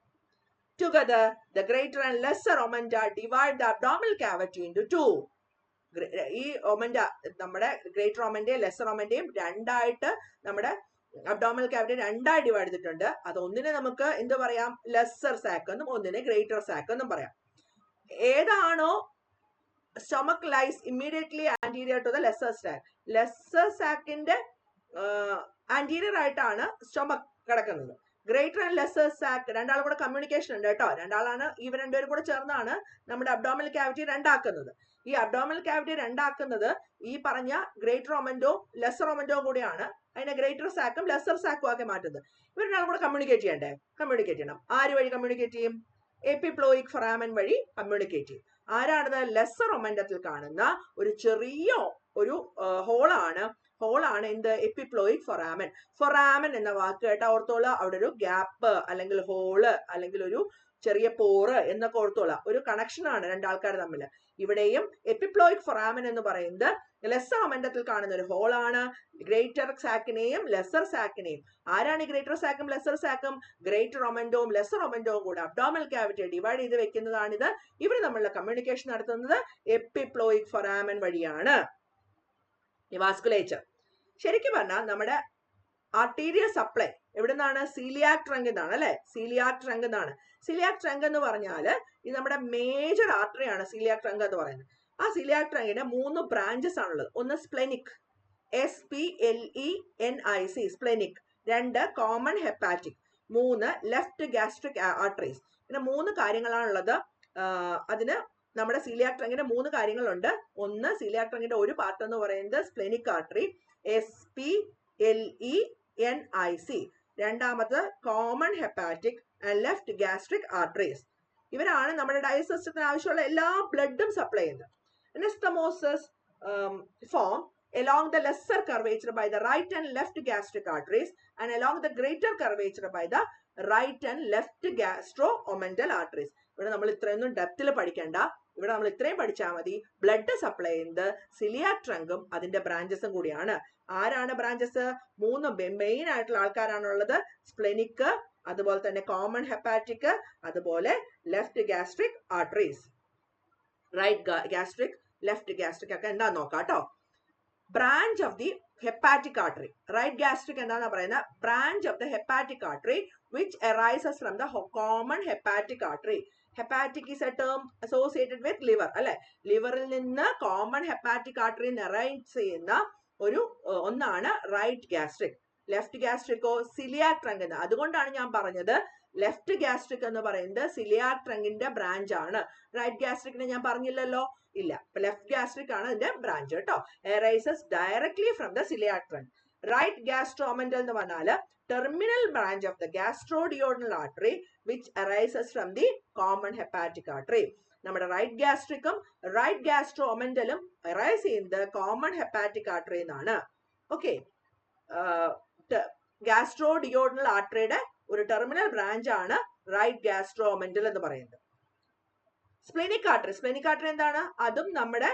Together, the greater and lesser omenta divide the abdominal cavity into 2. ഈ ഒമൻഡ, നമ്മുടെ ഗ്രേറ്റർ ഒമൻഡയും ലെസ്സർ ഒമൻഡയും രണ്ടായിട്ട് നമ്മുടെ അബ്ഡോമിനൽ ക്യാവിറ്റി രണ്ടായി ഡിവൈഡ് ചെയ്തിട്ടുണ്ട്. അത് ഒന്നിനെ നമുക്ക് എന്ത് പറയാം? ലെസ്സർ സാക്ക് എന്നും ഒന്നിനെ ഗ്രേറ്റർ സാക്ക് എന്നും പറയാം. ഏതാണോ stomach lies immediately anterior to the lesser sac. Lesser സാക്കിന്റെ ആന്റീരിയർ ആയിട്ടാണ് സ്റ്റൊമക് കിടക്കുന്നത്. ഗ്രേറ്റർ ആൻഡ് ലെസ്സർ സാക്ക് രണ്ടാളും കൂടെ കമ്മ്യൂണിക്കേഷൻ ഉണ്ട് കേട്ടോ. ഇവർ രണ്ടുപേരും കൂടെ ചേർന്നാണ് നമ്മുടെ അബ്ഡോമിനൽ ക്യാവിറ്റി രണ്ടാക്കുന്നത്. ഈ അബ്ഡോമിനൽ ക്യാവിറ്റി രണ്ടാക്കുന്നത് ഈ പറഞ്ഞ ഗ്രേറ്റർ ഒമൻഡോ ലെസ്സർ ഒമൻഡോ കൂടിയാണ് അതിനെ ഗ്രേറ്റർ സാക്കും ലെസ്സർ സാക്കും ആക്കി മാറ്റുന്നത്. ഇവർ രണ്ടാളും കൂടെ കമ്മ്യൂണിക്കേറ്റ് ചെയ്യണം. ആര് വഴി കമ്മ്യൂണിക്കേറ്റ് ചെയ്യും? എപ്പിപ്ലോയിക് ഫൊറാമൻ വഴി കമ്മ്യൂണിക്കേറ്റ് ചെയ്യും. ആരാണത്? ലെസ്സർ ഒമൻഡത്തിൽ കാണുന്ന ഒരു ചെറിയ ഒരു ഹോളാണ് എന്ത്? എപ്പിപ്ലോയിക് ഫൊറാമൻ. ഫൊറാമൻ എന്ന വാക്ക് കേട്ട ഓർത്തോളാം. അവിടെ ഒരു ഗ്യാപ്പ് അല്ലെങ്കിൽ ഹോള് അല്ലെങ്കിൽ ഒരു ചെറിയ പോറ് എന്നൊക്കെ ഓർത്തോളാം. ഒരു കണക്ഷനാണ് രണ്ടാൾക്കാർ തമ്മിൽ. ഇവിടെയും എപ്പിപ്ലോയിക് ഫൊറാമൻ എന്ന് പറയുന്നത് ലെസ്സർ ഒമൻഡത്തിൽ കാണുന്ന ഒരു ഹോളാണ്. ഗ്രേറ്റർ സാക്കിനെയും ലെസ്സർ സാക്കിനെയും, ആരാണ് ഈ ഗ്രേറ്റർ സാക്കും ലെസ്സർ സാക്കും? ഗ്രേറ്റർ ഒമൻഡോവും ലെസ്സർ ഒമൻഡോവും കൂടെ അബ്ഡോമിനൽ ക്യാവിറ്റി ഡിവൈഡ് ചെയ്ത് വെക്കുന്നതാണിത്. ഇവർ തമ്മിലുള്ള കമ്മ്യൂണിക്കേഷൻ നടത്തുന്നത് എപ്പിപ്ലോയിക് ഫൊറാമൻ വഴിയാണ്. വാസ്കുലേച്ചർ ശരിക്കും പറഞ്ഞാൽ നമ്മുടെ ആർട്ടീരിയൽ സപ്ലൈ എവിടെ നിന്നാണ്? സീലിയാക് ട്രങ്ക് എന്നാണ് അല്ലെ. സീലിയാക് ട്രങ്ക് എന്ന് പറഞ്ഞാല് ഇത് നമ്മുടെ മേജർ ആർട്ടറി ആണ് സീലിയാക് ട്രങ്ക് എന്ന് പറയുന്നത്. ആ സീലിയാക് ട്രങ്കിന് 3 ബ്രാഞ്ചസ് ആണുള്ളത്. ഒന്ന് splenic, SPLENIC splenic. 2 common hepatic. മൂന്ന് ലെഫ്റ്റ് ഗ്യാസ്ട്രിക് ആർട്ടറീസ്. പിന്നെ മൂന്ന് കാര്യങ്ങളാണുള്ളത്. അതിന് നമ്മുടെ സീലിയാക് ട്രങ്കിന്റെ മൂന്ന് കാര്യങ്ങളുണ്ട്. ഒന്ന് സീലിയാക് ട്രങ്കിന്റെ ഒരു പാർട്ട് എന്ന് പറയുന്നത് സ്പ്ലെനിക് ആർട്ടറി, SPLENIC. രണ്ടാമത് common hepatic and left gastric arteries. ഇവരാണ് നമ്മുടെ ഡൈജസ്റ്റ് സിസ്റ്റത്തിന് ആവശ്യമുള്ള എല്ലാ ബ്ലഡും സപ്ലൈ ചെയ്യുന്നത്. Anastomosis form along the lesser curvature by the right and left gastric arteries and along the greater curvature by the right and left gastro-omental arteries. ഇവിടെ നമ്മൾ ഇത്രയൊന്നും ഡെപ്തിൽ പഠിക്കേണ്ട. ഇവിടെ നമ്മൾ ഇത്രയും പഠിച്ചാൽ മതി. ബ്ലഡ് സപ്ലൈ ചെയ്യുന്നത് സിലിയാക് ട്രങ്കും അതിന്റെ ബ്രാഞ്ചസും കൂടിയാണ്. ആരാണ് ബ്രാഞ്ചസ്? മൂന്ന് മെയിൻ ആയിട്ടുള്ള ആൾക്കാരാണുള്ളത്. സ്പ്ലെനിക്, അതുപോലെ തന്നെ കോമൺ ഹെപ്പാറ്റിക്, അതുപോലെ left gastric arteries. Right gastric, left gastric ഒക്കെ എന്താ നോക്കാം കേട്ടോ. Branch of the hepatic artery. Right gastric എന്താണെന്ന് പറയുന്നത് branch of the hepatic artery which arises from the common hepatic artery. Hepatic is a term associated with liver, അല്ലെ? ലിവറിൽ നിന്ന് കോമൺ ഹെപ്പാറ്റിക് ആർട്ടറി അറൈസ് ചെയ്യുന്ന ഒരു ഒന്നാണ് റൈറ്റ് ഗ്യാസ്ട്രിക്. ലെഫ്റ്റ് ഗ്യാസ്ട്രിക്കോ സിലിയാക് ട്രങ്ക് എന്ന്. അതുകൊണ്ടാണ് ഞാൻ പറഞ്ഞത് ലെഫ്റ്റ് ഗ്യാസ്ട്രിക് എന്ന് പറയുന്നത് സിലിയാക് ട്രങ്കിന്റെ ബ്രാഞ്ച് ആണ്. റൈറ്റ് ഗ്യാസ്ട്രിക്കിനെ ഞാൻ പറഞ്ഞില്ലല്ലോ, ഇല്ല. ലെഫ്റ്റ് ഗ്യാസ്ട്രിക് ആണ് ഇതിന്റെ ബ്രാഞ്ച് കേട്ടോ. arises directly from the celiac trunk. Right gastroomental എന്ന് പറഞ്ഞാല് terminal branch of the gastroduodenal artery which arises from the common hepatic artery. നമ്മുടെ റൈറ്റ് ഗ്യാസ്ട്രിക്കും റൈറ്റ് ഗ്യാസ്ട്രോമെന്റലും അറൈസ് ചെയ്യുന്നത് കോമൺ ഹെപ്പാറ്റിക് ആർട്ടറി എന്നാണ്. ഓക്കെ, ഗാസ്ട്രോഡിയോഡനൽ ആർട്ടറിയുടെ ഒരു ടെർമിനൽ ബ്രാഞ്ച് ആണ് റൈറ്റ് ഗ്യാസ്ട്രോമെന്റൽ എന്ന് പറയുന്നത്. Splenic artery. സ്പ്ലെനിക് ആർട്ടറി എന്താണ്? അതും നമ്മുടെ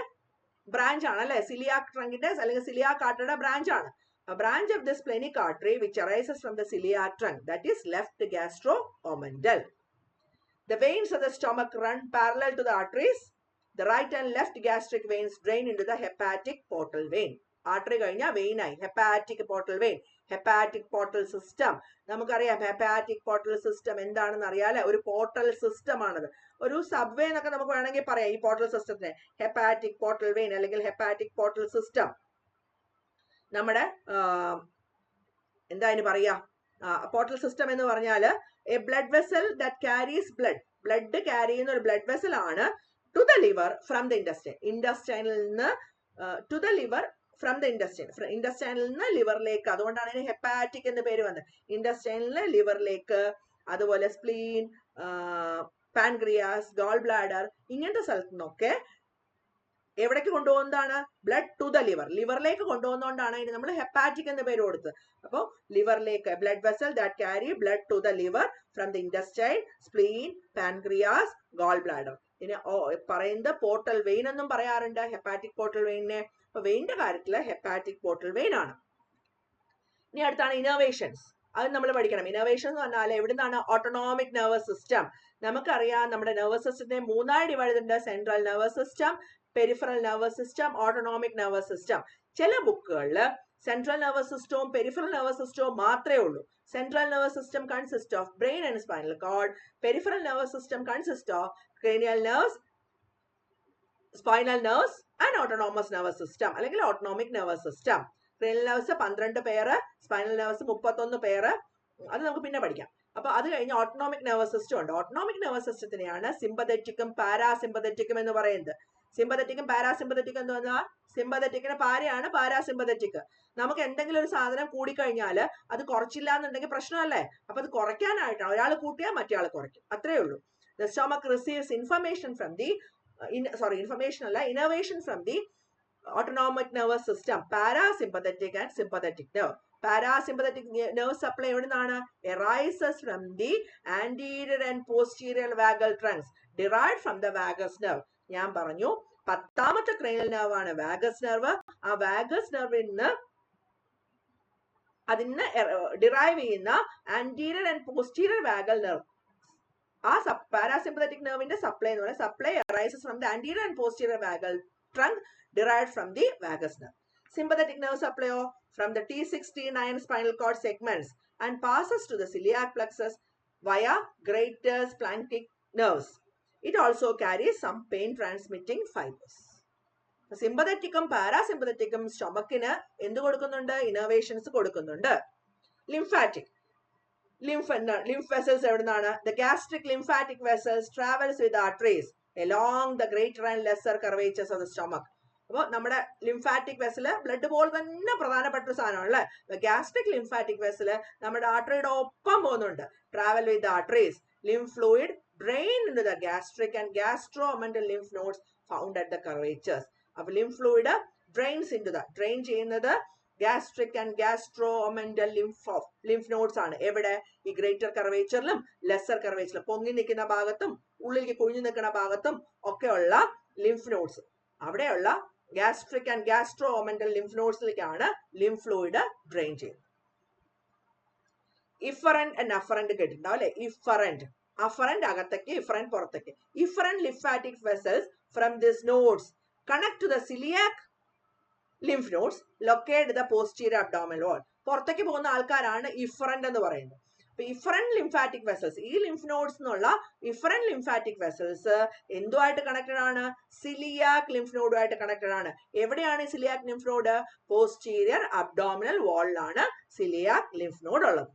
ബ്രാഞ്ച് ആണ് അല്ലെ? സിലിയാക് ട്രങ്കിന്റെ അല്ലെങ്കിൽ സിലിയാക് ആർട്ടറിയുടെ ബ്രാഞ്ച് ആണ്. A branch of the splenic artery which arises from the celiac trunk, that is left gastro-omental. The veins of the stomach run parallel to the arteries. The right and left gastric veins drain into the hepatic portal vein. Artery കഴിഞ്ഞാൽ vein ആയി. Hepatic portal vein. Hepatic portal system. നമുക്കറിയാം hepatic portal system എന്താണെന്ന് അറിയാലോ. ഒരു പോർട്ടൽ സിസ്റ്റം ആണത്. ഒരു സബ്വേ എന്നൊക്കെ നമുക്ക് വേണമെങ്കിൽ പറയാം ഈ പോർട്ടൽ സിസ്റ്റത്തിനെ. Hepatic portal vein അല്ലെങ്കിൽ hepatic portal system. നമ്മുടെ എന്താ അതിന് പറയാ, പോർട്ടൽ സിസ്റ്റം എന്ന് പറഞ്ഞാല് a blood vessel that carries blood carry ചെയ്യുന്ന ഒരു ബ്ലഡ് വെസൽ ആണ് to the liver from the intestine. ഇൻഡസ്റ്റൈനിൽ നിന്ന് to the liver from the intestine. ഇൻഡസ്റ്റൈനിൽ നിന്ന് ലിവറിലേക്ക്. അതുകൊണ്ടാണ് അതിന് ഹെപ്പാറ്റിക് എന്ന് പേര് വന്നത്. ഇൻഡസ്റ്റൈനിൽ നിന്ന് ലിവറിലേക്ക്, അതുപോലെ സ്പ്ലീൻ, പാൻക്രിയാസ്, ഗോൾ ബ്ലാഡർ, ഇങ്ങനത്തെ സ്ഥലത്തു നിന്നൊക്കെ എവിടേക്ക് കൊണ്ടുപോകുന്നതാണ്? Blood to the liver. ലിവറിലേക്ക് കൊണ്ടുപോകുന്നതുകൊണ്ടാണ് അതിന് നമ്മൾ ഹെപ്പാറ്റിക് എന്ന പേര് കൊടുത്തത്. അപ്പോൾ ലിവറിലേക്ക് blood vessel that carry blood to the liver from the intestine, spleen, pancreas, gall bladder. ഇതിന് പറയുന്നത് പോർട്ടൽ വെയിൻ എന്നും പറയാറുണ്ട്, ഹെപ്പാറ്റിക് പോർട്ടൽ വെയിനെ. അപ്പൊ വെയിന്റെ കാര്യത്തില് ഹെപ്പാറ്റിക് പോർട്ടൽ വെയിൻ ആണ്. ഇനി അടുത്താണ് ഇന്നർവേഷൻസ്. അത് നമ്മൾ പഠിക്കണം. ഇന്നർവേഷൻ എന്ന് പറഞ്ഞാൽ എവിടുന്നാണ്? Autonomic nervous system. നമുക്കറിയാം നമ്മുടെ നെർവസ് സിസ്റ്റത്തെ മൂന്നായി ഡിവൈഡ് ചെയ്തിട്ടുണ്ട്. Central nervous system, peripheral nervous system, autonomic nervous system. ചില ബുക്കുകളിൽ സെൻട്രൽ നെർവസ് സിസ്റ്റവും പെരിഫറൽ നെർവസ് സിസ്റ്റവും മാത്രമേ ഉള്ളൂ. Central nervous system consist of brain and spinal cord. Peripheral nervous system consist of cranial nerves, spinal nerves and autonomous nervous system അല്ലെങ്കിൽ autonomic nervous system. Cranial nerves 12 പേര്, സ്പൈനൽ നെർവ്സ് 31 പേര്. അത് നമുക്ക് പിന്നെ പഠിക്കാം. അപ്പൊ അത് കഴിഞ്ഞ് ഓട്ടോണോമിക് നെർവസ് സിസ്റ്റം ഉണ്ട്. ഓട്ടോണോമിക് നെർവസ് സിസ്റ്റത്തിനെയാണ് സിമ്പതറ്റിക്കും പാരാസിമ്പതറ്റിക്കും എന്ന് പറയുന്നത്. സിമ്പതറ്റിക്കും പാരാസിമ്പതറ്റിക്കും എന്ന് പറഞ്ഞാൽ സിമ്പതറ്റിക്കിന് പാരയാണ് പാരാസിമ്പതറ്റിക്. നമുക്ക് എന്തെങ്കിലും ഒരു സാധനം കൂടിക്കഴിഞ്ഞാൽ അത് കുറച്ചില്ല എന്നുണ്ടെങ്കിൽ പ്രശ്നമല്ലേ? അപ്പൊ അത് കുറയ്ക്കാനായിട്ടാണ്. ഒരാൾ കൂട്ടിയാൽ മറ്റേ ആൾ കുറയ്ക്കും, അത്രേ ഉള്ളൂ. The stomach receives information from the innervation from the autonomic nervous system, parasympathetic and sympathetic nerve. Parasympathetic nerve supply എവിടുന്നാണ്? arises from the anterior and posterior vagal trunks derived from the vagus nerve. ഞാൻ പറഞ്ഞു 10ാമത്തെ ക്രേനിയൽ നെർവ് ആണ് വാഗസ് നെർവ്. ആ വാഗസ് നെർവിൽ നിന്ന് അതിന് ഡിറൈവ് ചെയ്യുന്ന anterior and posterior vagal nerve, ആ പാരാസിമ്പത്തറ്റിക് നെർവിന്റെ സപ്ലൈ എന്ന് പറയുന്നത് supply arises from the anterior and posterior vagal trunk derived from the vagus nerve. Sympathetic nerve supply from the T6 T9 spinal cord segments and passes to the celiac plexus via greater splanchnic nerves. It also carries some pain transmitting fibers. സിമ്പതറ്റിക്കും lymph vessels എവിടുന്നാണ്? The gastric lymphatic vessels travels with arteries along the greater and lesser curvatures of the stomach. അപ്പോൾ നമ്മുടെ ലിംഫാറ്റിക് വെസല് ബ്ലഡ് പോലെ തന്നെ പ്രധാനപ്പെട്ട ഒരു സാധനമാണ് അല്ലേ? ഗ്യാസ്ട്രിക് ലിംഫാറ്റിക് വെസല് നമ്മുടെ ആർട്ടറിയുടെ ഒപ്പം പോകുന്നുണ്ട്. Travel with arteries. Lymph fluid drain into the gastric and gastromental lymph nodes found at the curvatures. അപ്പോൾ lymph fluid drains into the drain ചെയ്യുന്നത് gastric and gastromental lymph nodes ആണ്. എവിടെ? ഈ ഗ്രേറ്റർ കർവേച്ചറിലും ലെസർ കർവേച്ചറിലും പൊങ്ങി നിൽക്കുന്ന ഭാഗത്തും ഉള്ളിലേക്ക് കുഴിഞ്ഞു നിൽക്കുന്ന ഭാഗത്തും ഒക്കെയുള്ള ലിംഫ് നോഡ്സ്, അവിടെയുള്ള gastric and gastromental lymph nodesലേക്കാണ് lymph fluid drain ചെയ്യുന്നത്. ഇഫറന്റ് ആൻഡ് അഫറന്റ് കേട്ടിട്ടുണ്ടാവും അല്ലെ? ഇഫറന്റ്, afferent അകത്തേക്ക്, ഇഫറന്റ് പുറത്തേക്ക്. Efferent lymphatic vessels from these nodes connect to the celiac lymph nodes located the posterior abdominal wall. പുറത്തേക്ക് പോകുന്ന ആൾക്കാരാണ് ഇഫറന്റ് എന്ന് പറയുന്നത്. അപ്പൊ ഇഫറന്റ് lymphatic vessels, ഈ lymph nodes എന്നുള്ള ഇഫറന്റ് lymphatic vessels എന്തുമായിട്ട് കണക്റ്റഡ് ആണ്? സിലിയാക് lymph node ആയിട്ട് കണക്റ്റഡ് ആണ്. എവിടെയാണ് coeliac lymph node? Posterior abdominal വാളിലാണ് സിലിയാക് lymph node ഉള്ളത്.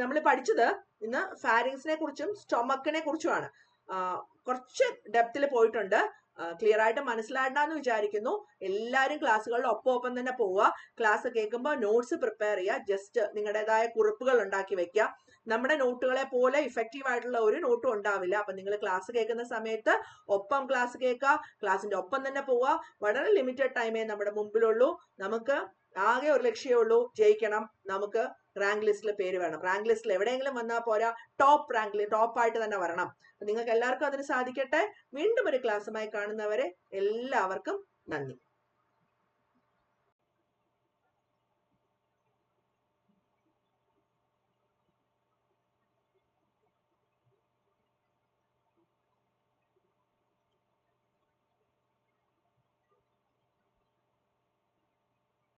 നമ്മൾ പഠിച്ചത് ഇന്ന് ഫാരിങ്സിനെ കുറിച്ചും സ്റ്റൊമക്കിനെ കുറിച്ചുമാണ്. കുറച്ച് ഡെപ്തിൽ പോയിട്ടുണ്ട്. ക്ലിയർ ആയിട്ട് മനസ്സിലായിട്ടാന്ന് വിചാരിക്കുന്നു. എല്ലാവരും ക്ലാസ്സുകളിൽ ഒപ്പം തന്നെ പോവുക. ക്ലാസ് കേൾക്കുമ്പോൾ നോട്ട്സ് പ്രിപ്പയർ ചെയ്യുക. ജസ്റ്റ് നിങ്ങളുടേതായ കുറിപ്പുകൾ ഉണ്ടാക്കി വെക്കുക. നമ്മുടെ നോട്ടുകളെ പോലെ ഇഫക്റ്റീവ് ആയിട്ടുള്ള ഒരു നോട്ടും ഉണ്ടാവില്ല. അപ്പൊ നിങ്ങൾ ക്ലാസ് കേൾക്കുന്ന സമയത്ത് ഒപ്പം ക്ലാസ് കേൾക്കുക, ക്ലാസ്സിന്റെ ഒപ്പം തന്നെ പോവുക. വളരെ ലിമിറ്റഡ് ടൈമേ നമ്മുടെ മുമ്പിലുള്ളൂ. നമുക്ക് ആകെ ഒരു ലക്ഷ്യമേ ഉള്ളൂ, ജയിക്കണം. നമുക്ക് റാങ്ക് ലിസ്റ്റിൽ പേര് വേണം. റാങ്ക് ലിസ്റ്റിൽ എവിടെയെങ്കിലും വന്നാൽ പോരാ, ടോപ്പ് റാങ്കിൽ ടോപ്പായിട്ട് തന്നെ വരണം. നിങ്ങൾക്ക് എല്ലാവർക്കും അതിന് സാധിക്കട്ടെ. വീണ്ടും ഒരു ക്ലാസ്സുമായി കാണുന്നവരെ എല്ലാവർക്കും നന്ദി.